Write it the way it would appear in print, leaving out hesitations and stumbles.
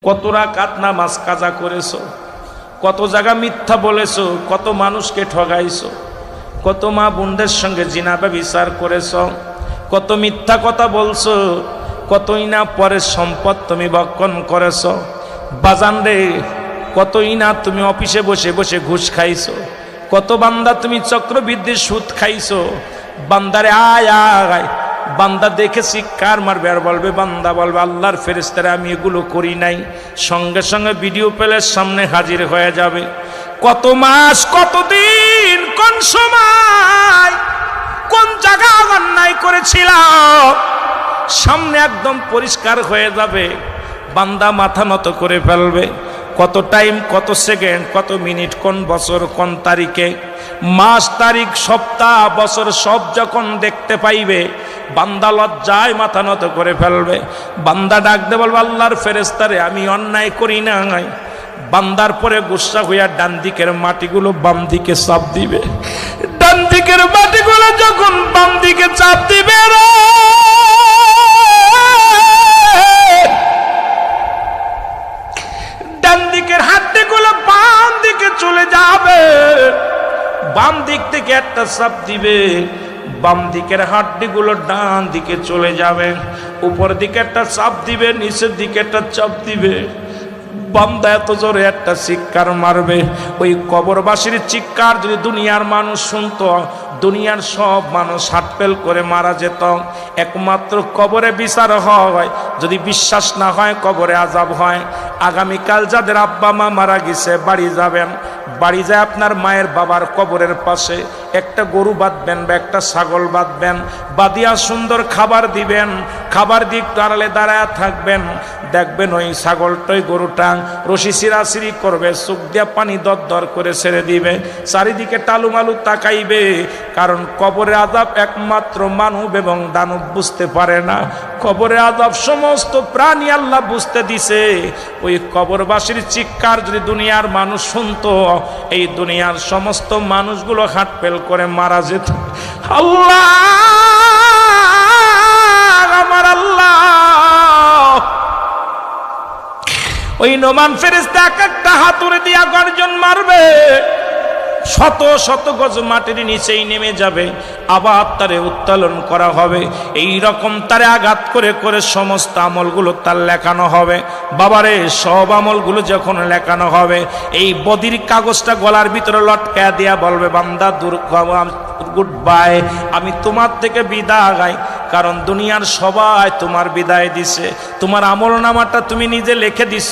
কত রাকাত নামাজ কাজা করেছো, কত জায়গা মিথ্যা বলেছো, কত মানুষকে ঠগাইছো, কত মা বোনদের সঙ্গে জিনা ব্যভিচার করেছো, কত মিথ্যা কথা বলছো, কতই না পরের সম্পদ তুমি ভক্ষণ করেছো। বাজান রে, কতই না তুমি অফিসে বসে বসে ঘুষ খাইছো, কত বান্দা তুমি চক্রবৃদ্ধির সুদ খাইছো। বান্দারে আয় আয়, বান্দা দেখেছি কার মারবে আর বলবে, বান্দা বলবে আল্লাহর ফেরেশতারা আমি এগুলো করি নাই, সঙ্গে সঙ্গে ভিডিও প্লের সামনে হাজির হয়ে যাবে। কত মাস, কত দিন, কোন সময়, কোন জায়গা অন্যায় করেছিলাম, সামনে একদম পরিষ্কার হয়ে যাবে। বান্দা মাথা নত করে ফেলবে। কত টাইম, কত সেকেন্ড, কত মিনিট, কোন বছর, কোন তারিখে, মাস, তারিখ, সপ্তাহ, বছর সব যখন দেখতে পাইবে, বান্দা লজ্জায় মাথা নত করে ফেলবে। বান্দা ডাক দে বলবে, আল্লাহর ফেরেশতারে আমি অন্যায় করি নাই। বান্দার পরে গুসা হইয়া ডান দিকের মাটিগুলো বাম দিকে চাপ দিবে। ডান দিকের মাটিগুলো যখন বাম দিকে চাপ দিবে, ডান দিকের হাড্ডিগুলো বাম দিকে চলে যাবে। বাম দিক থেকে একটা চাপ দিবে, বাম দিকের হাড্ডিগুলো ডান দিকে চলে যাবে। উপর দিকে একটা চাপ দিবে, নিচের দিকে একটা চাপ দিবে। বান্দা এত জোরে একটা চিৎকার মারবে, ওই কবরবাসীর চিৎকার যদি দুনিয়ার মানুষ শুনতো, দুনিয়ার সব মানুষ হাটপেল করে মারা যেত। একমাত্র কবরে বিচার হয়। যদি বিশ্বাস না হয় কবরে আযাব হয়। আগামীকাল যাদের আব্বা মা মারা গেছে বাড়ি যাবেন, বাড়ি যায় আপনার মায়ের বাবার কবরের পাশে একটা গরু বাঁধবেন বা একটা ছাগল বাঁধবেন, বাঁধিয়া সুন্দর খাবার দিবেন। খাবার দিক আড়ালে দাঁড়ায় থাকবেন, দেখবেন ওই ছাগলটাই গরুটা রশি সিরাসিরি করবে, চোখ দিয়া পানি দর করে ছেড়ে দিবে, চারিদিকে টালুমালু তাকাইবে। কারণ কবরে আযাব একমাত্র মানব এবং দানব বুঝতে পারে না। কবরে আযাব সমস্ত প্রাণী আল্লাহ বুঝতে দিছে। ওই কবরবাসীর চিৎকার যদি দুনিয়ার মানুষ শুনতো, এই দুনিয়ার সমস্ত মানুষগুলো হাটপেল করে মারা যেত। আল্লাহ, আমার আল্লাহ, ওই নোমান ফেরেশতা এক একটা হাতুড়ি দিয়া গর্জন মারবে, শত শত গজ মাটির নিচেই নেমে যাবে, আবার তারে উত্তোলন করা হবে। এই রকম তারে আঘাত করে করে সমস্ত আমলগুলো তার লেখানো হবে। বাবারে, সব আমলগুলো যখন লেখানো হবে, এই বদির কাগজটা গলার ভিতরে লটকায়া দিয়া বলবে, বান্দা গুড বাই, আমি তোমার থেকে বিদায়। কারণ দুনিয়ার সবাই তোমার বিদায় দিছে, তোমার আমল নামাটা তুমি নিজে লিখে দিছ।